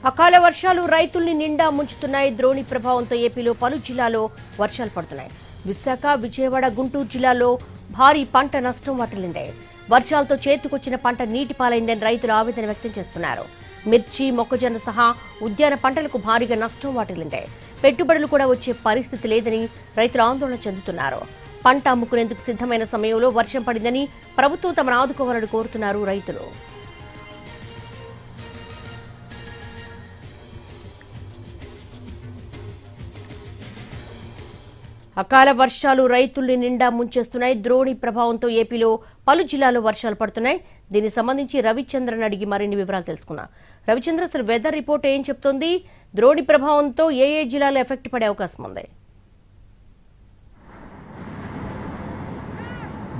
అకాల వర్షాలు రైతుల్ని నిండా ముంచుతున్నాయి. ద్రోణి ప్రభావంతో ఏపీలో పలు జిల్లాల్లో వర్షాలు పడుతున్నాయి. విశాఖ, విజయవాడ, గుంటూరు జిల్లాల్లో భారీ పంట నష్టం వాటిల్లింది. వర్షాలతో చేతికొచ్చిన పంట నీటి పాలైందని రైతులు ఆవేదన వ్యక్తం చేస్తున్నారు. మిర్చి, మొక్కజొన్న సహా ఉద్యాన పంటలకు భారీగా నష్టం వాటిల్లింది. పెట్టుబడులు కూడా వచ్చే పరిస్థితి లేదని రైతులు ఆందోళన చెందుతున్నారు. పంట అమ్ముకునేందుకు సిద్ధమైన సమయంలో వర్షం పడిందని ప్రభుత్వం తమను ఆదుకోవాలని కోరుతున్నారు రైతులు. అకాల వర్షాలు రైతుల్ని నిండా ముంచేస్తున్నాయి. ద్రోణి ప్రభావంతో ఏపీలో పలు జిల్లాల్లో వర్షాలు పడుతున్నాయి. దీనికి సంబంధించి రవిచంద్రన్ అడిగి మరిన్ని వివరాలు తెలుసుకున్నాం. రవిచంద్ర, అసలు వెదర్ రిపోర్ట్ ఏం చెప్తోంది? ద్రోణి ప్రభావంతో ఏ జిల్లాలో ఎఫెక్ట్ పడే అవకాశం ఉంది?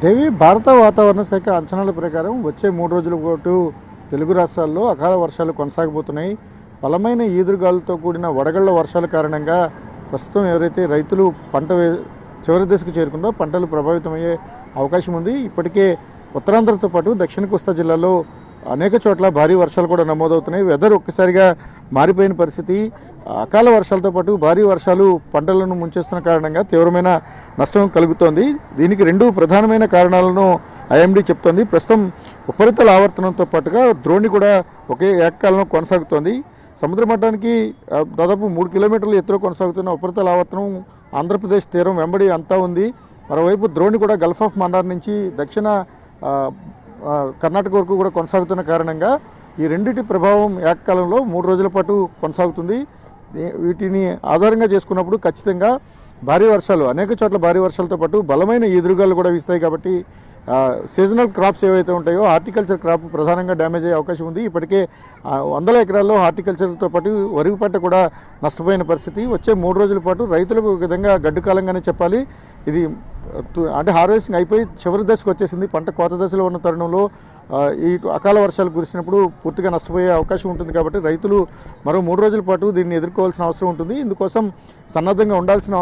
దేవి, భారత వాతావరణ శాఖ అంచనాల ప్రకారం వచ్చే 3 రోజుల పాటు తెలుగు రాష్ట్రాల్లో అకాల వర్షాలు కొనసాగబోతున్నాయి. బలమైన ఈదురుగాలులతో కూడిన వడగళ్ల వర్షాల కారణంగా ప్రస్తుతం ఎవరైతే రైతులు పంట చివరి దశకు చేరుకుందో పంటలు ప్రభావితమయ్యే అవకాశం ఉంది. ఇప్పటికే ఉత్తరాంధ్రతో పాటు దక్షిణ కోస్తా జిల్లాలో అనేక చోట్ల భారీ వర్షాలు కూడా నమోదవుతున్నాయి. వెదర్ ఒక్కసారిగా మారిపోయిన పరిస్థితి. అకాల వర్షాలతో పాటు భారీ వర్షాలు పంటలను ముంచేస్తున్న కారణంగా తీవ్రమైన నష్టం కలుగుతోంది. దీనికి 2 ప్రధానమైన కారణాలను ఐఎండీ చెప్తోంది. ప్రస్తుతం ఉపరితల ఆవర్తనంతో పాటుగా ద్రోణి కూడా ఒకే ఏకకాలంలో కొనసాగుతోంది. సముద్ర మట్టానికి దాదాపు 3 కిలోమీటర్ల ఎత్తులో కొనసాగుతున్న ఉపరితల ఆవర్తనం ఆంధ్రప్రదేశ్ తీరం వెంబడి అంతా ఉంది. మరోవైపు ద్రోణి కూడా గల్ఫ్ ఆఫ్ మన్నార్ నుంచి దక్షిణ కర్ణాటక వరకు కూడా కొనసాగుతున్న కారణంగా ఈ రెండింటి ప్రభావం ఏకకాలంలో 3 రోజుల పాటు కొనసాగుతుంది. వీటిని ఆధారంగా చేసుకున్నప్పుడు ఖచ్చితంగా భారీ వర్షాలు, అనేక చోట్ల భారీ వర్షాలతో పాటు బలమైన ఎదురుగాలు కూడా వీస్తాయి. కాబట్టి సీజనల్ క్రాప్స్ ఏవైతే ఉంటాయో హార్టికల్చర్ క్రాప్ ప్రధానంగా డ్యామేజ్ అయ్యే అవకాశం ఉంది. ఇప్పటికే 100 ఎకరాల్లో హార్టికల్చర్తో పాటు వరి పంట కూడా నష్టపోయిన పరిస్థితి. వచ్చే 3 రోజుల పాటు రైతులకు ఒక విధంగా గడ్డు కాలంగానే చెప్పాలి. ఇది అంటే హార్వెస్టింగ్ అయిపోయి చివరి దశకు వచ్చేసింది. పంట కోత దశలో ఉన్న తరుణంలో ఈ అకాల వర్షాలు కురిసినప్పుడు పూర్తిగా నష్టపోయే అవకాశం ఉంటుంది. కాబట్టి రైతులు మరో 3 రోజుల పాటు దీన్ని ఎదుర్కోవాల్సిన అవసరం ఉంటుంది. ఇందుకోసం సన్నద్ధంగా ఉండాల్సిన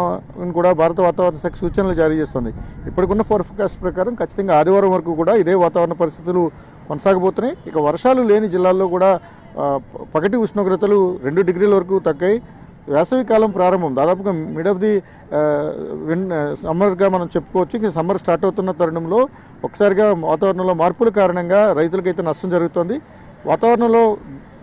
కూడా భారత వాతావరణ శాఖ సూచనలు జారీ చేస్తుంది. ఇప్పటికున్న ఫోర్కాస్ట్ ప్రకారం ఖచ్చితంగా ఆదివారం వరకు కూడా ఇదే వాతావరణ పరిస్థితులు కొనసాగబోతున్నాయి. ఇక వర్షాలు లేని జిల్లాల్లో కూడా పగటి ఉష్ణోగ్రతలు 2 డిగ్రీల వరకు తగ్గాయి. వేసవి కాలం ప్రారంభం దాదాపుగా మిడ్ ఆఫ్ ది సమ్మర్గా మనం చెప్పుకోవచ్చు. ఇక సమ్మర్ స్టార్ట్ అవుతున్న తరుణంలో ఒకసారిగా వాతావరణంలో మార్పుల కారణంగా రైతులకైతే నష్టం జరుగుతోంది. వాతావరణంలో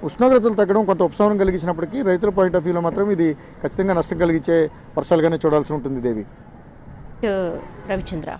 ఉష్ణోగ్రతలు తగ్గడం కొంత ఉపశమనం కలిగించినప్పటికీ రైతుల పాయింట్ ఆఫ్ వ్యూలో మాత్రం ఇది ఖచ్చితంగా నష్టం కలిగించే వర్షాలుగానే చూడాల్సి ఉంటుంది. దేవి, రవిచంద్ర.